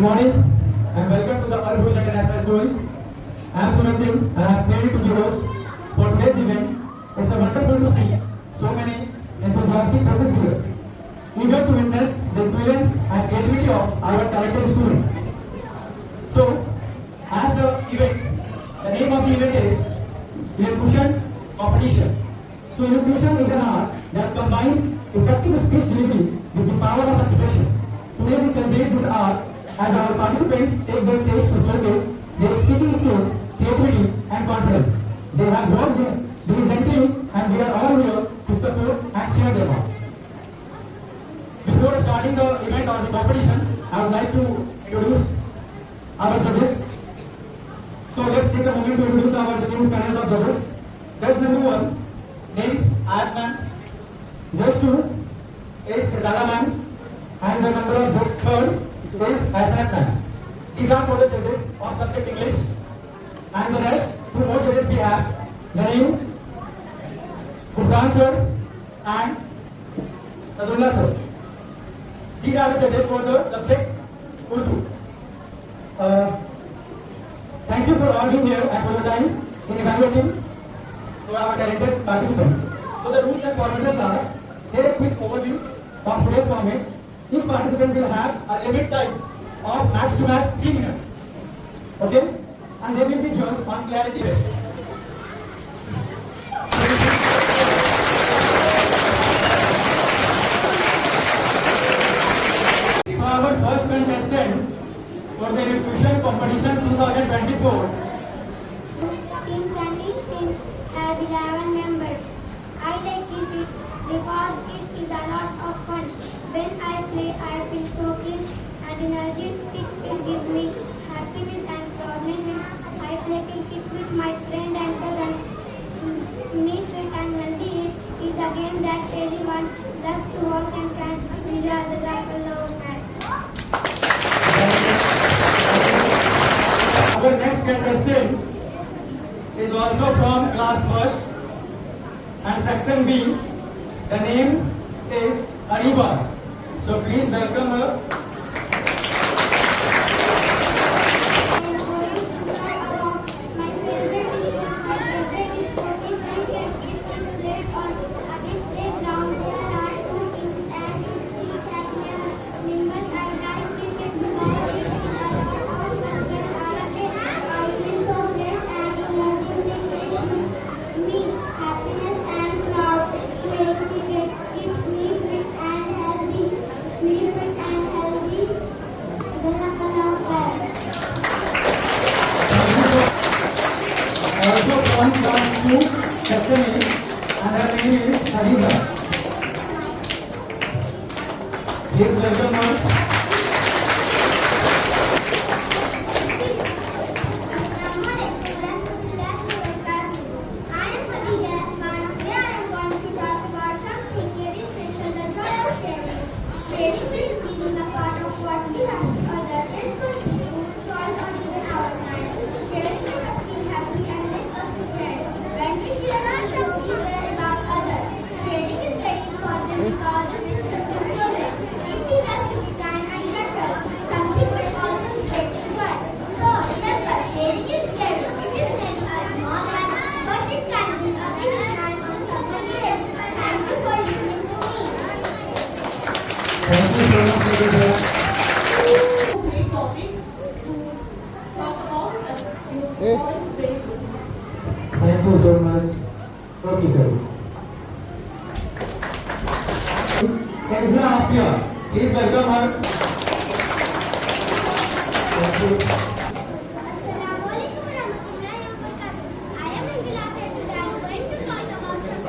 morning and welcome to the Al Bhuj International School. I am Sumit Singh and I am thrilled to be host for today's event. It's a wonderful to see so many enthusiastic faces here, eager to witness the brilliance and creativity of our talented students. So, as the name of the event is Elocution Competition. So, elocution is an art that combines effective speech delivery with the power of expression. Today we celebrate this art as our participants take the stage to showcase their speaking skills, creativity and confidence. They have worked diligently and we are all here to support and cheer them on. Before starting the event or the competition, I would like to introduce our judges. So let's take a moment to introduce our esteemed panel of judges. Judge number 1, named Ayatman. Judge 2 is Izala Man. And the number of judges 3rd is Asad Man. These are for the judges of subject English. And the rest, 2 more judges we have, Naeem, Gufran sir and Sadullah sir. These are the judges for the subject Urdu. Thank you for all being here and for your time in evaluating for our talented participants. So the rules and formalities are, here a quick overview of today's format. Each participant will have a limit time of max to max 3 minutes. Okay? And they will be judged on clarity. So our first contestant for the elocution competition 2024. Teams and each team has 11 members. I like cricket because it is a lot of fun. When I play, I feel so fresh and energetic. It gives me happiness and proudness. I play cricket with my friend and cousin. Me fit and healthy is a game that everyone loves to watch and can enjoy the Jazakallah match. Our next contestant is also from class 1st and section B. The name is Ariba. So please welcome her. Also from class 2, section A, and her name is Hadiza. Please welcome her. Thank you so much, Hadiza. Great topic to talk about. Thank you so much. Okay, good. Ezra Afia, please welcome her. Thank you. Assalamualaikum warahmatullahi wabarakatuh. I am Angela and today I am going to talk about something.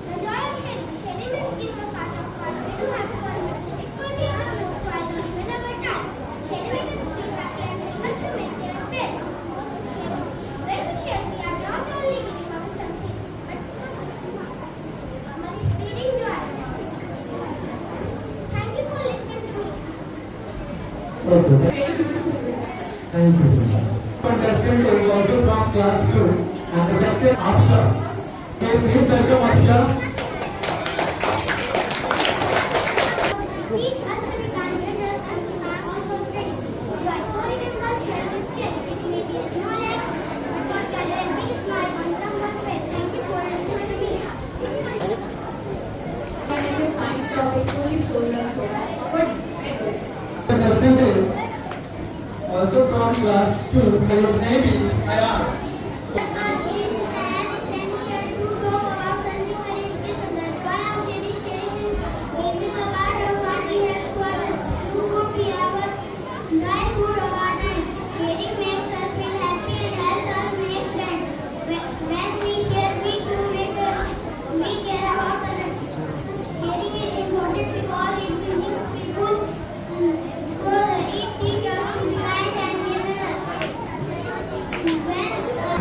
The joy of sharing. Sharing means giving a part of what we do as a world. It could be a group to I don't even have a time. Sharing makes us feel happy and helps us to make their friends. When we share, we are not only giving away something, but spreading joy. Thank you for listening to me. Okay. Thank you so much. Contestant is also from class 2 and the section Afsha. Okay, please welcome Afsha. Teach us to be kind, generous, and contestant is also from class 2. His name is Ayan.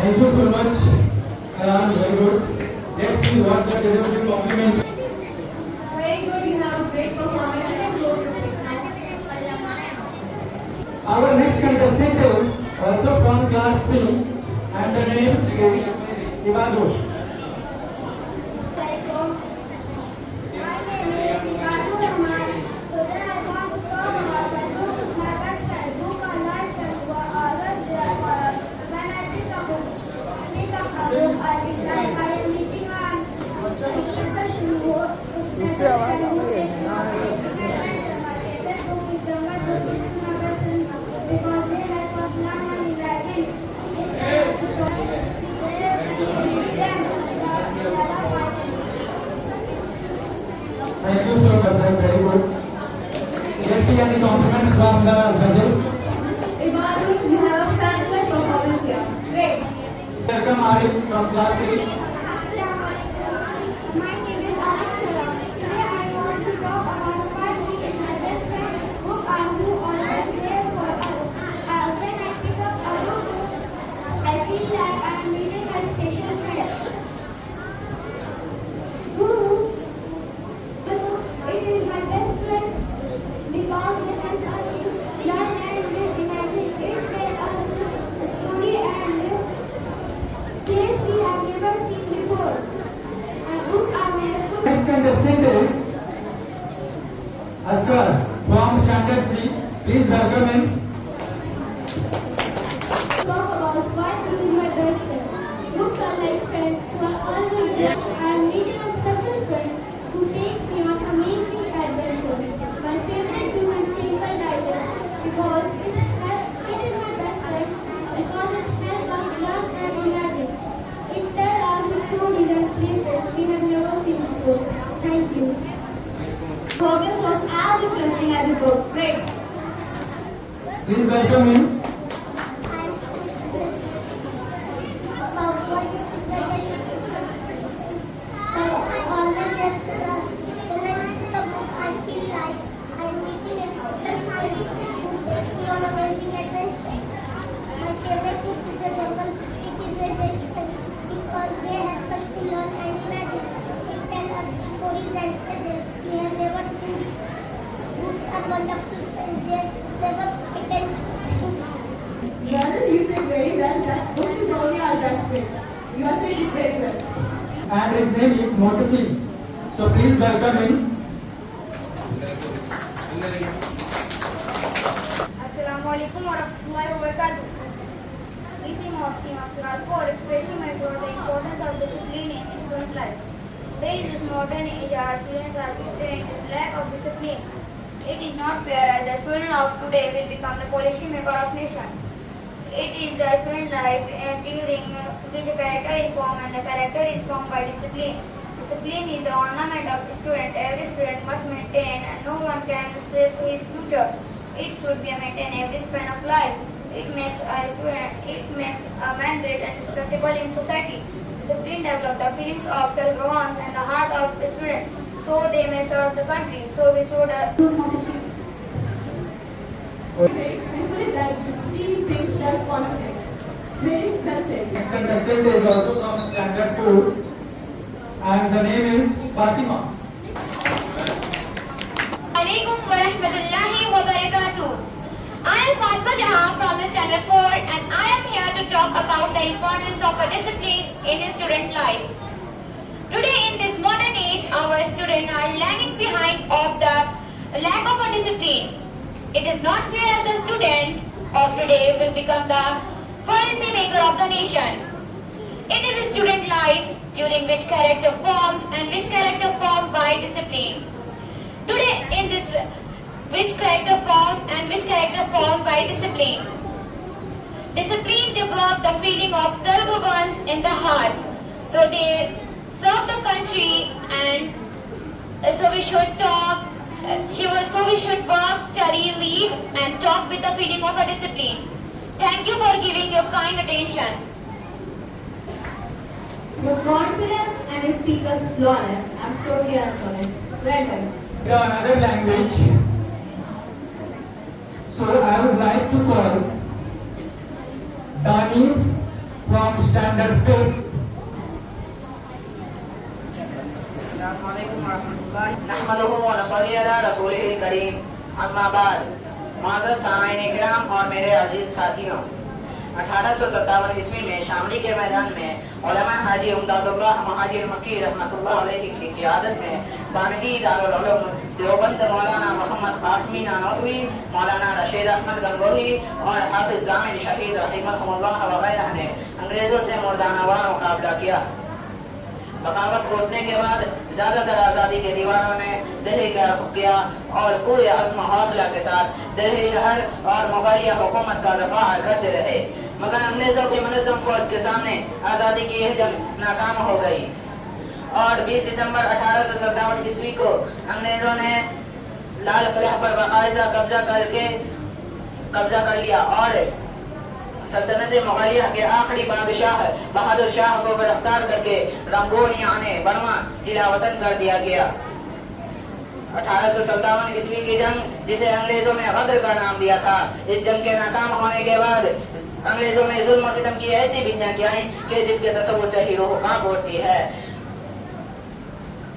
Thank you so much, Ayan. Very good. Let's see what the judges will compliment. Very good, you have a great performance. Our next contestant is also from class 3 and the name is Ivado. Thank you so much, very good. Let's see any compliments from the judges. Ivadu, you have a fabulous performance here. Great. Welcome Arif from class 3. My name is Alexandra. Today I want to talk about why he is my best friend, who are who always there for us. When I pick up a book, I feel like I'm meeting a special friend. Who? It is my best friend because it has us to learn and live. Imagine it made us study and live place we have never seen before. Next contestant is Askar from standard 3. Please welcome him. Talk about why this is my best friend. Books are like friends who are always there. I am meeting a special friend who takes me on amazing adventures. My favorite human simple title because it is my best friend because it helps us learn and imagine. It tells us stories and places we have never seen before. Thank you. Performance was as interesting as the book. Great. Please welcome him. Wonderful friends, they were Well, you said very well that book is only our best friend. You are saying it very well. And his name is Motasi. So please welcome him. Assalamualaikum warahmatullahi wabarakatuh. Teaching of class 4 expressing my thought the importance of discipline in student life. Today in this modern age, our students are trained in lack of discipline. It is not fair as the children of today will become the policy maker of nation. It is the student life during which the character is formed and the character is formed by discipline. Discipline is the ornament of the student. Every student must maintain and no one can save his future. It should be maintained every span of life. It makes a man great and respectable in society. Discipline develops the feelings of self-governance and the heart of the student, so they may serve the country. So we should. Okay, I feel like discipline brings self-confidence. It's very well said. Next contestant is also from standard 4 and the name is Fatima. Alaikum warahmatullahi wabarakatuh. I am Fatma Jahan from the Standard 4 and I am here to talk about the importance of a discipline in a student life. Today in this modern age, our students are lagging behind of the lack of a discipline. It is not fair as the student of today will become the policy maker of the nation. It is a student life during which character formed and which character formed by discipline. Today in this which character formed and which formed by discipline. Discipline develops the feeling of self-governance in the heart. So they serve the country, and so we should talk. So we should work, study, lead, and talk with the feeling of a discipline. Thank you for giving your kind attention. Your confidence and your speech was flawless. I'm totally astonished. Well done. In another language, so I would like to call Danis from Standard 5th. अस्सलामुअलैकुम वरहमतुल्लाहि नहमदुहु व नसल्ली अला रसूलिहिल करीम अम्मा बाद मुअज़्ज़ज़ सामाईन इकराम और मेरे अजीज साथियों 1857 ईस्वी में शामली के मैदान में उलमा हाजी उमदादुल्लाह महाजिर मक्की रहमतुल्लाह अलैहि की क़ियादत में बानवी दारुल उलूम देवबंद मौलाना मोहम्मद कासमी नानोतवी, मौलाना रशीद अहमद गंगोही और हाफिज जामिल शहीद रहिमहुमुल्लाह वगैरह ने अंग्रेजों से मुर्दानावार मुकाबला किया। बगावत रोकने के बाद ज्यादातर आज़ादी के दीवानों ने दिल्ली का रुख किया और पूरे अज़्म हौसला के साथ दिल्ली शहर और मुग़लिया हुकूमत का दफा करते रहे, मगर अंग्रेजों की मुनज़्ज़म फौज के सामने आज़ादी की यह जंग नाकाम हो गई और 20 सितंबर 1857 ईस्वी को अंग्रेजों ने लाल किला पर बाकायदा कब्जा कर लिया और सल्तनत मुग़लिया के आखिरी बादशाह बहादुर शाह को गिरफ्तार करके रंगून यानी बर्मा जिला वतन कर दिया गया। 1857 ईस्वी की जंग, जिसे अंग्रेजों ने गदर का नाम दिया था, इस जंग के नाकाम होने के बाद अंग्रेजों ने जुल्म और सितम की ऐसी बिंदियां गिराई कि जिसके तस्वुर से ही रूह कांप उठती है।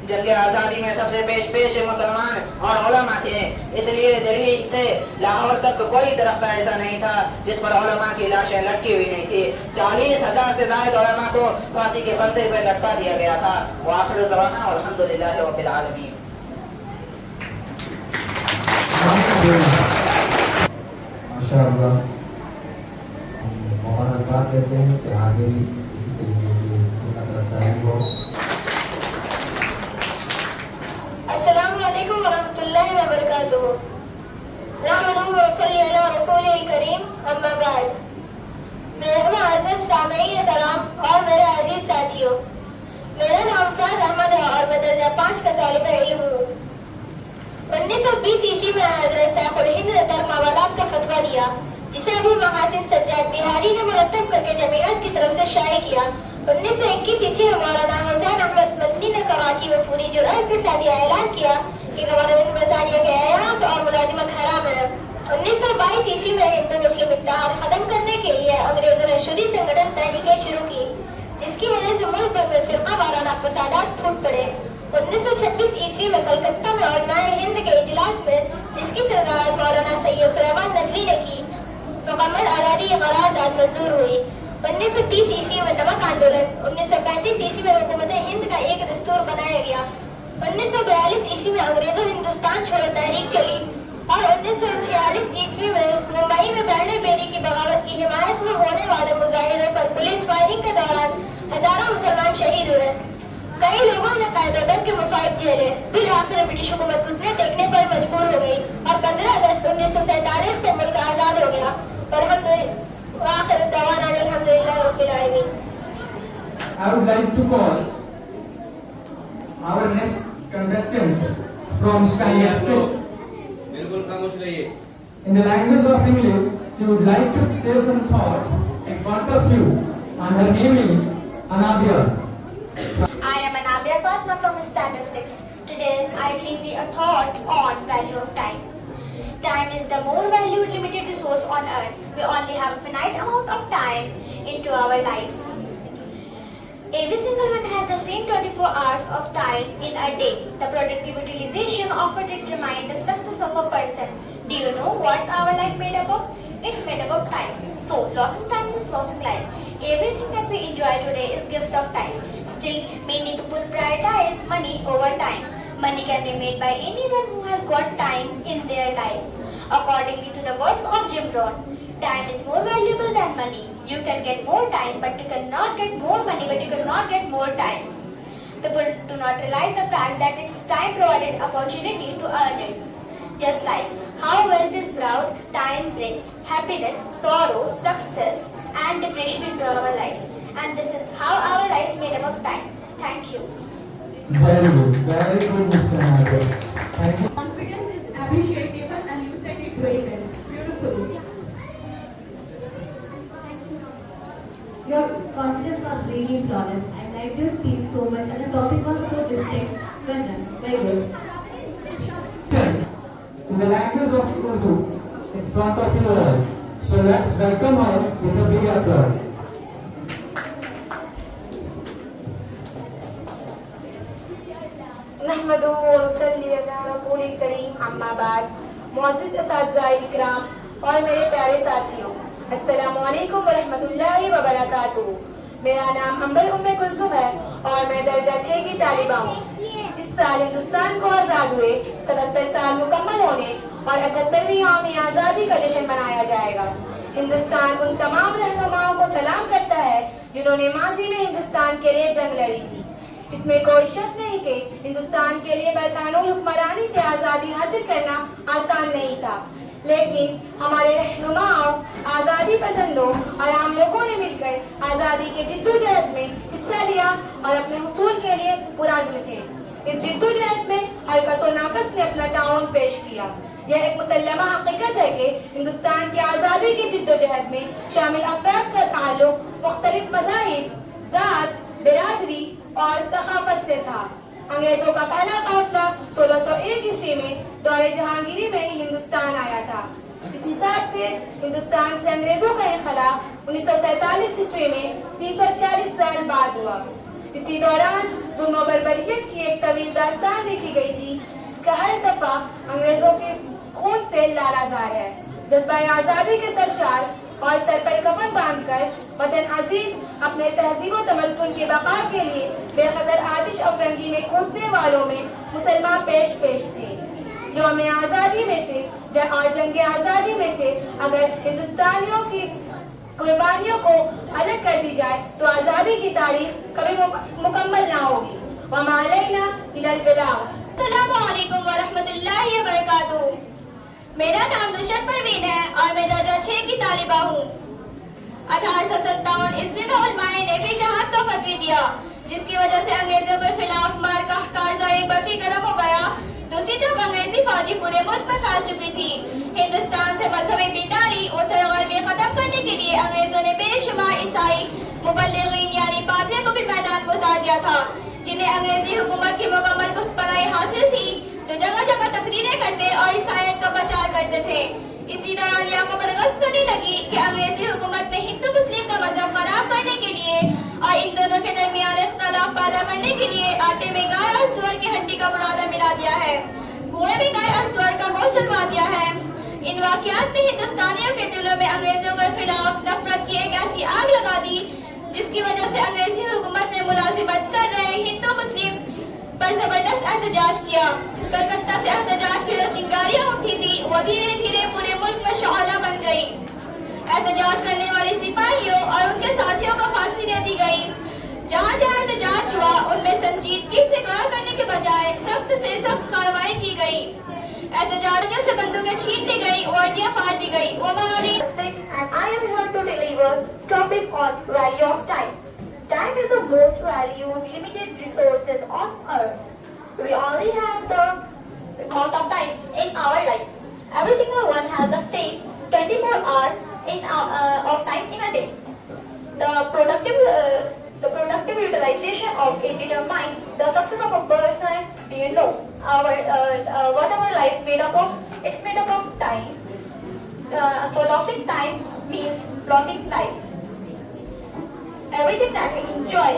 जंग आज़ादी में सबसे पेश मुसलमान और उलमा थे, इसलिए दिल्ली से लाहौर तक कोई दरख्त ऐसा नहीं था जिस पर उलमा की लाशें लटकी हुई नहीं थी। 40,000 से ज़ायद उलमा को फांसी के फंदे पर लटका दिया गया था। व आखिर ज़माना अल्हम्दुलिल्लाह रब्बिल आलमीन। माशाअल्लाह, हम मुबारकबाद देते हैं कि आगे भी इसी तरीके से अल्लाह ताला चाहे वो। अस्सलामुअलैकुम वरहमतुल्लाहि वबरकातुहू। नहमदुहु व नसल्ली अला रसूलिहिल करीम अम्मा बाद। मेरे मुअज़्ज़ज़ सामईन कराम और मेरे अजीज साथियों, मेरा नाम फैज़ अहमद है और मैं दर्जा 5 का तालिब इल्म हूँ। 1920 ईस्वी में हज़रत सैफुल हिंद ने तरक का फतवा दिया, जिसे अबुल महासिन सज्जाद बिहारी ने मुरत्तब करके जमीयत की तरफ से शाये किया। 1921 ईस्वी में मौलाना हुसैन अहमद मदनी ने कराची में पूरी जुर्अत के साथ यह ऐलान किया कि गवर्नमेंट बरतानिया के आयात और मुलाजिमत हराम है। 1922 ईस्वी में हिंदू मुस्लिम इत्तेहाद खत्म करने के लिए अंग्रेजों ने शुदी संगठन तहरीकें शुरू की, जिसकी वजह से मुल्क भर में फिरका वाराना फसादात फूट पड़े। 1926 ईस्वी में कलकत्ता में उलमाए हिंद के इजलास में, जिसकी सदारत मौलाना सैयद सुलेमान नदवी ने की, मुकम्मल आज़ादी करारदाद मंजूर हुई। 1930 ईस्वी में नमक आंदोलन, 1935 ईस्वी में हुकूमत हिंद का एक दस्तूर बनाया गया। 1942 ईस्वी में अंग्रेजों हिंदुस्तान छोड़ो तहरीक चली और 1946 ईस्वी में मुंबई में बैरन बेरी की बगावत की हिमायत में होने वाले मुजाहिरों पर पुलिस फायरिंग के दौरान हजारों मुसलमान शहीद हुए। कई लोगों ने कायदे के मुसाइब झेले। फिर आखिर ब्रिटिश हुकूमत घुटने टेकने पर मजबूर हो गई और 15 अगस्त 1947 को मुल्क आजाद हो गया। आखिर दवाना अल्हम्दुलिल्लाह रब्बिल आलमीन। I would like to call our next contestant from Standard 6. बिल्कुल खामोश रहिए। In the language of English, she would like to share some thoughts in front of you, and her name is Anabia. I am Anabia Fatma from Standard 6. Today I give you a thought on value of time. Time is the more valued limited resource on earth. We only have a finite amount of time into our lives. Every single one has the same 24 hours of time in a day. The productive utilization of it determines the success of a person. Do you know what's our life made up of? It's made up of time. So, losing time is losing life. Everything that we enjoy today is gift of time. Still, we need to prioritize money over time. Money can be made by anyone who has got time in their life. Accordingly to the words of Jim Rohn, time is more valuable than money. You can get more time, but you cannot get more money, but you cannot get more time. People do not realize the fact that it's time provided opportunity to earn it. Just like how wealth is brought, time brings happiness, sorrow, success, and depression into our lives. And this is how our lives made up of time. Thank you. Very good, Mr. Nagar. Thank you. Confidence is appreciable and you said it very well. Beautiful. Your confidence was really flawless. I liked your speech so much and the topic was so distinct. Well done. Very good. In the language of Urdu, in front of you all. So let's welcome her with a big applause. नहमदुहु व नसल्ली अला रसूलिल करीम अम्मा बाद मुअज़्ज़िज़ असातिज़ाए इकराम और मेरे प्यारे साथियों अस्सलामु अलैकुम व रहमतुल्लाहि व बरकातुहू। मेरा नाम अंबर उम्मे कुलसुम है और मैं दर्जा 6 की तालिबा हूँ। इस साल हिंदुस्तान को आज़ाद हुए 77 साल मुकम्मल होने और 78वीं यौम आज़ादी का जश्न मनाया जाएगा। हिंदुस्तान उन तमाम रहनुमाओं को सलाम करता है जिन्होंने माजी में हिंदुस्तान के लिए जंग लड़ी थी। इसमें कोई शक नहीं कि हिंदुस्तान के लिए बरतानवी हुक्मरानी से आज़ादी हासिल करना आसान नहीं था, लेकिन हमारे रहनुमाओं, आज़ादी पसंदों और आम लोगों ने मिलकर आज़ादी के जिद्दोजहद में हिस्सा लिया और अपने हुसूल के लिए पुरअज़्म थे। इस जिद्दोजहद में हर कस व नाकस ने अपना ताउन पेश किया। यह एक मुसल्लमा हकीकत है कि हिंदुस्तान की आज़ादी की जिद्दोजहद में शामिल अफराद का ताल्लुक मुख्तलिफ मज़ाहिब, ज़ात, बिरादरी और सखाफत से था। अंग्रेजों का पहला काफिला 1601 ईस्वी में दौरे जहांगीरी में ही हिंदुस्तान आया था। इस हिसाब से हिंदुस्तान से अंग्रेजों का इनखला 1947 ईस्वी में 340 साल बाद हुआ। इसी दौरान जुल्म व बर्बरियत की एक तवील दास्तान लिखी गई थी, जिसका हर सफा अंग्रेजों के खून से लालाजार है। जज्बा आज़ादी के सरशार और सर पर कफन बांधकर वतन अजीज अपने तहजीब व तमद्दुन की बका के लिए बेखतर आतिश अफरंगी में कूदने वालों में मुसलमान पेश थे। यौम आज़ादी में से और जंग आज़ादी में से अगर हिंदुस्तानियों की कुर्बानियों को अलग कर दी जाए तो आज़ादी की तारीख कभी मुकम्मल ना होगी। वमा अलैना इल्लल बलाग। अस्सलामु अलैकुम व रहमतुल्लाहि व बरकातुहू। मेरा नाम नुशरत परवीन है और मैं दर्जा 6 की तालिबा हूँ। 1857 ईस्वी में उलमाए ने भी जहाद का फतवी दिया, जिसकी वजह से अंग्रेजों के खिलाफ मार्का कारजा एक बर्फी कदम हो गया। दूसरी तरफ अंग्रेजी फौजी पूरे मुल्क पर फैल चुकी थी। हिंदुस्तान से मजहबी बेदारी और सरगर्मी खत्म करने के लिए अंग्रेजों ने बेशुमार ईसाई मुबल्लिगीन यानी पादरियों को भी मैदान में उतार दिया था, जिन्हें अंग्रेजी हुकूमत की मुकम्मल पुष्पनाई हासिल थी, जो जगह जगह तकरीरें करते और ईसाईयत का प्रचार करते थे। इसी दौरान यह खबर गश्त करने लगी कि अंग्रेजी हुकूमत ने हिंदू मुस्लिम का मजहब खराब करने के लिए और इन दोनों के दरमियान इख्तलाफ पैदा करने के लिए आटे में गाय और सुअर की हड्डी का बुरादा मिला दिया है, कुएं में गाय और सुअर का गोश्त जलवा दिया है। इन वाकयात ने हिंदुस्तानियों के दिलों में अंग्रेजों के खिलाफ नफरत की एक ऐसी आग लगा दी, जिसकी वजह से अंग्रेजी हुकूमत ने मुलाजिमत कर रहे हिंदू मुस्लिम पर जबरदस्त एहतजाज किया। कलकत्ता से एहतजाज की जो चिंगारियां उठी थी वो धीरे धीरे पूरे मुल्क में शौला बन गई। एहतजाज करने वाले सिपाहियों और उनके साथियों को फांसी दे दी गई। जहाँ जहाँ एहतजाज हुआ उनमें संजीदगी से गौर करने के बजाय सख्त से सख्त कार्रवाई की गई। एहतजाजियों से बंदूकें छीन ली गई, वर्दियां फाड़ दी गई। And I am here to deliver topic on value of time. Time is the most valued limited resources on earth. We only have the amount of time in our life. Every single one has the same 24 hours of time in a day. The productive utilization of it determines the success of a person. Do you know what our life made up of? It's made up of time. So losing time means losing life. Everything that we enjoy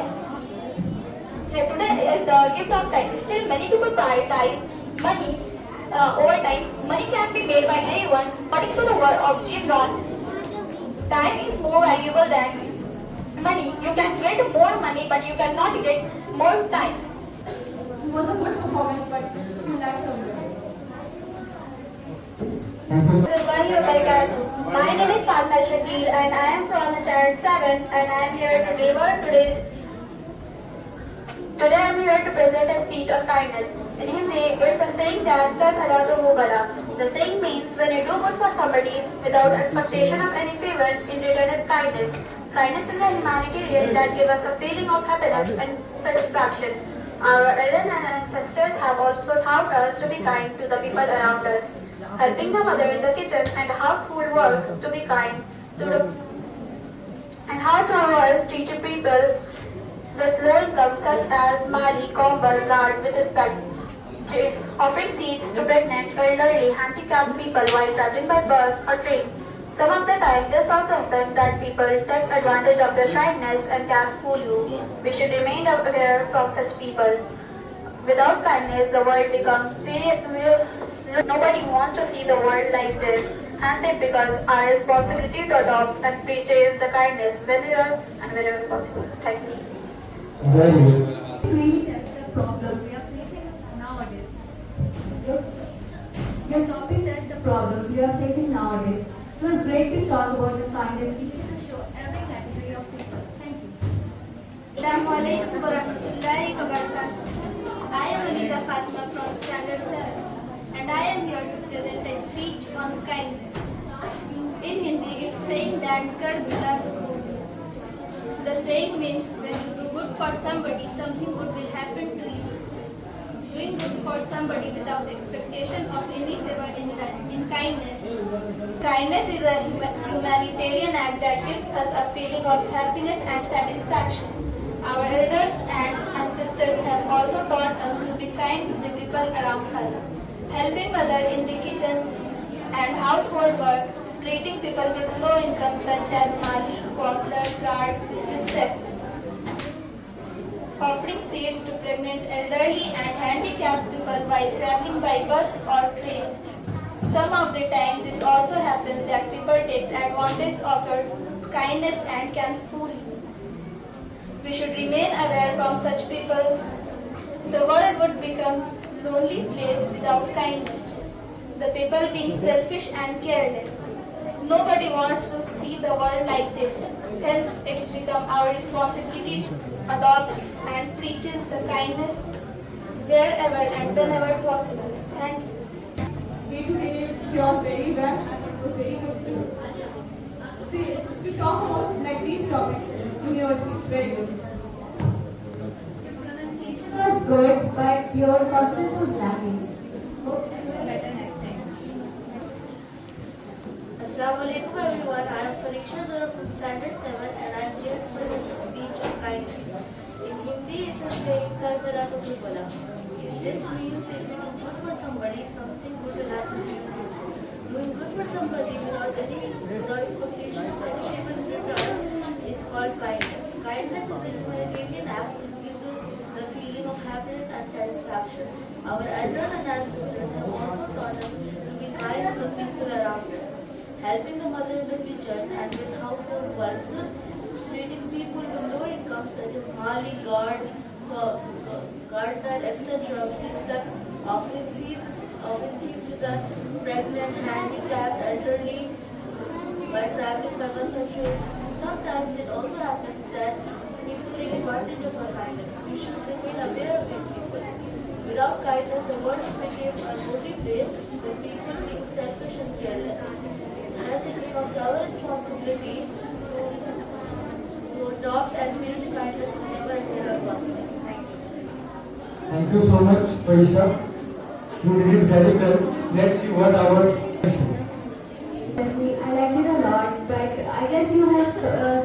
today is the gift of time. Still, many people prioritize money over time. Money can be made by anyone. According to the word of Jim Rohn, time is more valuable than money. You can get more money, but you cannot get more time. It was a good performance, but few lakhs of money. My name is Fatma Shakil and I am from standard 7 and I am here to deliver Today I am here to present a speech on kindness. In Hindi, it's a saying that kar bhala to ho bhala. The saying means when you do good for somebody without expectation of any favor in return is kindness. Kindness is a humanitarian that gives us a feeling of happiness and satisfaction. Our elders and ancestors have also taught us to be kind to the people around us, helping the mother in the kitchen and household works to be kind to the and household works treated people with low income such as Mali, Comber, guard with respect, offering seats to pregnant, elderly, handicapped people while traveling by bus or train. Some of the time, this also happens that people take advantage of your kindness and can fool you. We should remain aware from such people. Without kindness, the world becomes serious. Nobody wants to see the world like this. Hence, it becomes our responsibility to adopt and preach the kindness whenever and wherever possible. Thank you. Very good. Really touch the problems we are facing nowadays. Your topic touched the problems we are facing nowadays. It was great to talk about the kindness we need to show every category of people. Thank you. Assalamualaikum warahmatullahi wabarakatuh. I am Anita Fatima from Standard 7 and I am here to present a speech on kindness. In Hindi, it's saying that kar bila to do. The saying means when you do good for somebody, something good will happen to you. Doing good for somebody without expectation of any favor in kindness. Kindness is a humanitarian act that gives us a feeling of happiness and satisfaction. Our elders and ancestors have also taught us to be kind to the people around us, helping mother in the kitchen and household work, treating people with low income such as Mali, cobbler, guard with respect, offering seats to pregnant, elderly and handicapped people while traveling by bus or train. Some of the time this also happens that people take advantage of your kindness and can fool you. We should remain aware from such people. The world would become a lonely place without kindness. The people being selfish and careless. Nobody wants to see the world like this. Hence, it's become our responsibility to adopt and preach the kindness wherever and whenever possible. Thank you. Day to day, it was very well and it was very good to talk about like these topics. University, very good. Your pronunciation was good, but your confidence was lacking. Hope you will better next time. Assalamualaikum everyone. I am Pariksha Zora from Standard 7 and I am here to present a speech on kindness. In Hindi, it's a saying, Kar mera to bhi bola. This means if you do good for somebody, something good will happen to you. Doing good for somebody without expectation of any favor in return is called kindness. Kindness is a humanitarian act which gives us the feeling of happiness and satisfaction. Our elders and ancestors have also taught us to be kind to the people around us, helping the mother in the kitchen and with household works, treating people with low income such as Mali, gardener, etc. with respect, offering seats to the pregnant, handicapped, elderly while traveling by bus or train. Sometimes it also happens that people take advantage of our kindness. We should remain aware of these people. Without kindness, the world became a lonely place with people being selfish and careless. Hence, it becomes our responsibility to adopt and preach kindness whenever and wherever possible. Thank you. Thank you so much, Parisha. You did it very well. Let's see what our Honestly, I liked it a lot, but I guess you have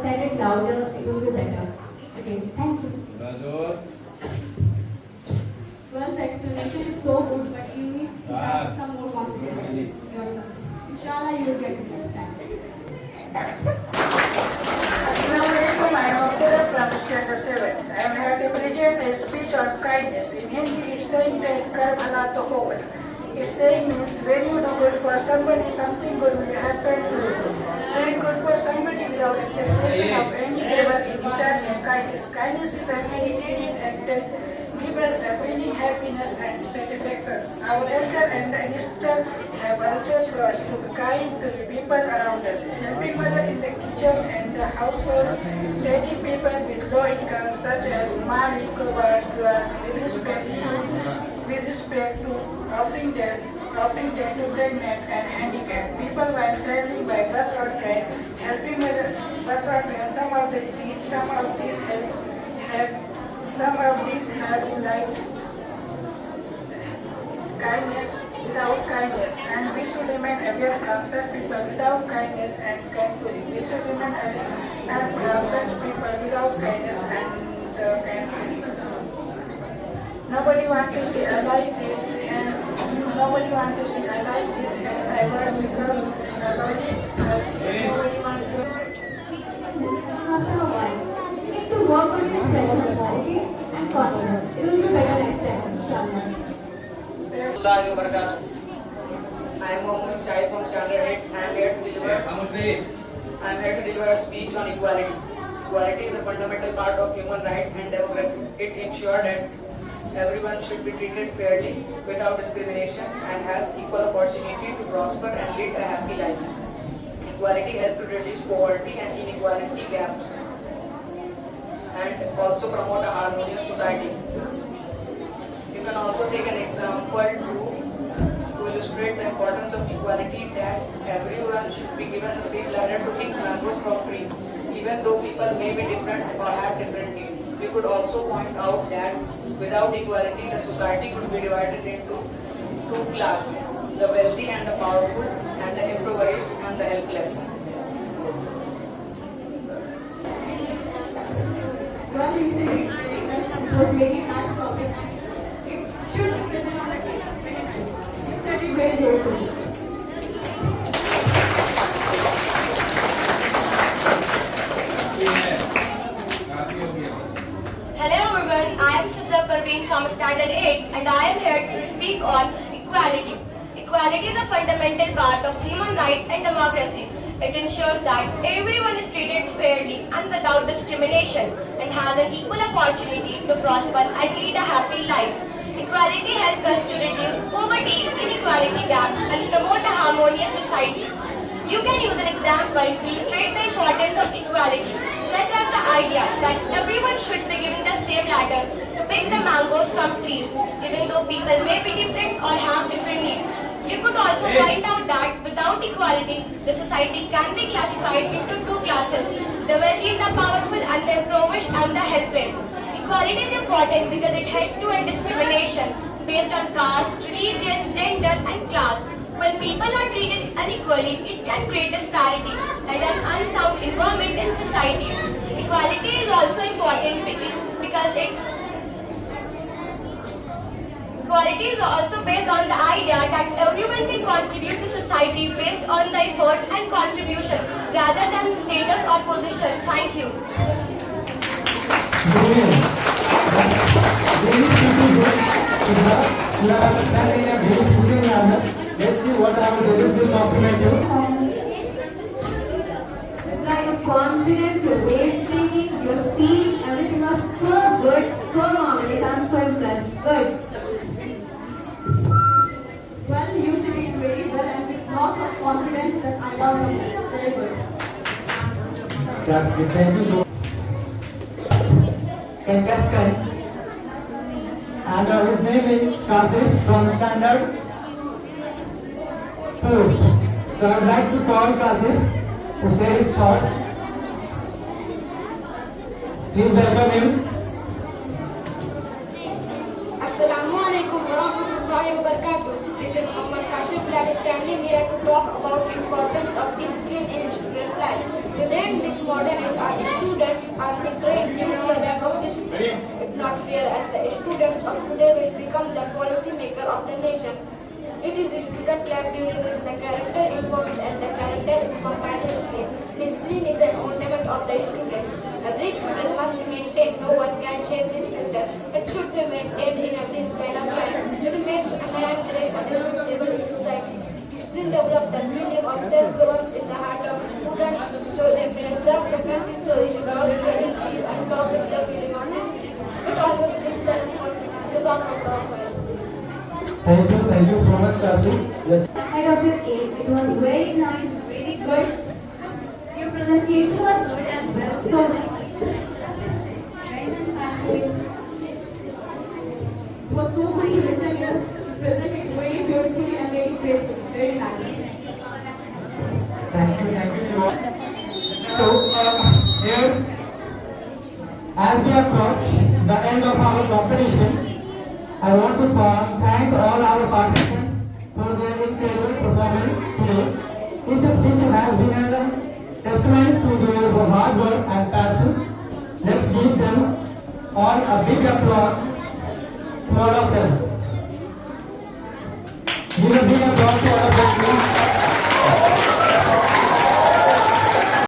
said it louder, it will be better. Okay, thank you. Well, the explanation is so good, but you need to have some more confidence in yourself. Inshallah, you will get it next time. Assalamualaikum, I am Abdullah from Standard 7. I am here to present a speech on kindness. In Hindi, it's saying that kar bhala to ho bhala. It's saying means when you do good for somebody, something good will happen to you. Doing good for somebody without expectation of any favor in return is kindness. Kindness is a humanitarian act that gives us a feeling happiness and satisfaction. Our elder and ancestors have also taught us to be kind to the people around us, helping mother in the kitchen and the household, treating people with low income such as Mali, Kobar, with respect to offering them to pregnant and handicapped people helping others. But some of these have like kindness without kindness, and we should remain aware from such people without kindness and kindfully. We should remain aware from such people without kindness and kindfully. Nobody wants to see a like this, and nobody wants to see a like this as I was because nobody wants to. After a while, you need to work on your personality and confidence. It will be better next time, inshallah. I am Mohammed Shahid from Standard 8. I am here to deliver a speech on equality. Equality is a fundamental part of human rights and democracy. It ensures that everyone should be treated fairly without discrimination and has equal opportunity to prosper and lead a happy life. Equality helps to reduce poverty and inequality gaps and also promote a harmonious society. You can also take an example to illustrate the importance of equality, that everyone should be given the same ladder to pick mangoes from trees, even though people may be different or have different needs. We could also point out that without equality, the society could be divided into two classes, the wealthy and the powerful, and the impoverished and the helpless. Well, you say it was very nice topic. It should be present on a table. It's very, very local. Hello everyone, I am Siddha Parveen from Standard 8 and I am here to speak on equality. Equality is a fundamental part of human rights and democracy. It ensures that everyone is treated fairly and without discrimination and has an equal opportunity to prosper and lead a happy life. Equality helps us to reduce poverty, inequality gaps and promote a harmonious society. You can use an example to illustrate the importance of equality, such as the idea that everyone should be given the same ladder to pick the mangoes from trees, even though people may be different or have different needs. You could also point out that without equality, the society can be classified into two classes, the wealthy and the powerful, and the impoverished and the helpless. Equality is important because it helps to end discrimination based on caste, religion, gender, and class. When people are treated unequally, it can create disparity and an unsound environment in society. Equality is also important because equality is also based on the idea that everyone can contribute to society based on the effort and contribution rather than status or position. Thank you. Let's see what I will do. This will compliment you. Your confidence, your way of speaking, your speech, everything was so good, so marvelous. I'm so impressed. Good. Well, you did it very well and with lots of confidence that I love you. Very good. That's good. Thank you so much. Contestant. And his name is Kasif from Standard 4. So I would like to call Kasif to say his thought. Please welcome him. Assalamualaikum warahmatullahi wabarakatuh. This is Muhammad Kasif that is standing here to talk about the importance of discipline in student life. Today in this modern age, our students are portrayed due to a lack of discipline. It's not fair as the students of today will become the policy maker of the nation. It is a student life during which the character informs and the character is formed by discipline. Discipline is an ornament of the students. Every student must maintain, no one can shape his future. It should be maintained in a discipline of life. It makes a man great and stable in society. Discipline develops the feeling of self-governance in the heart of the student, so they will serve the country, so they should always study peace and talk with the feeling of discipline. It always gives self-confidence to talk about it. Thank you so much, Kasif. Yes. Ahead of your age, it was very nice, very good. Your pronunciation was good as well, so nice. Very fantastic. It was so good to listen you. You presented very beautifully and very gracefully. Very nice. Thank you so much. I want to thank all our participants for their incredible performance today. Each speech has been a testament to their hard work and passion. Let's give them all a big applause to all of them. Give a big applause to all of them.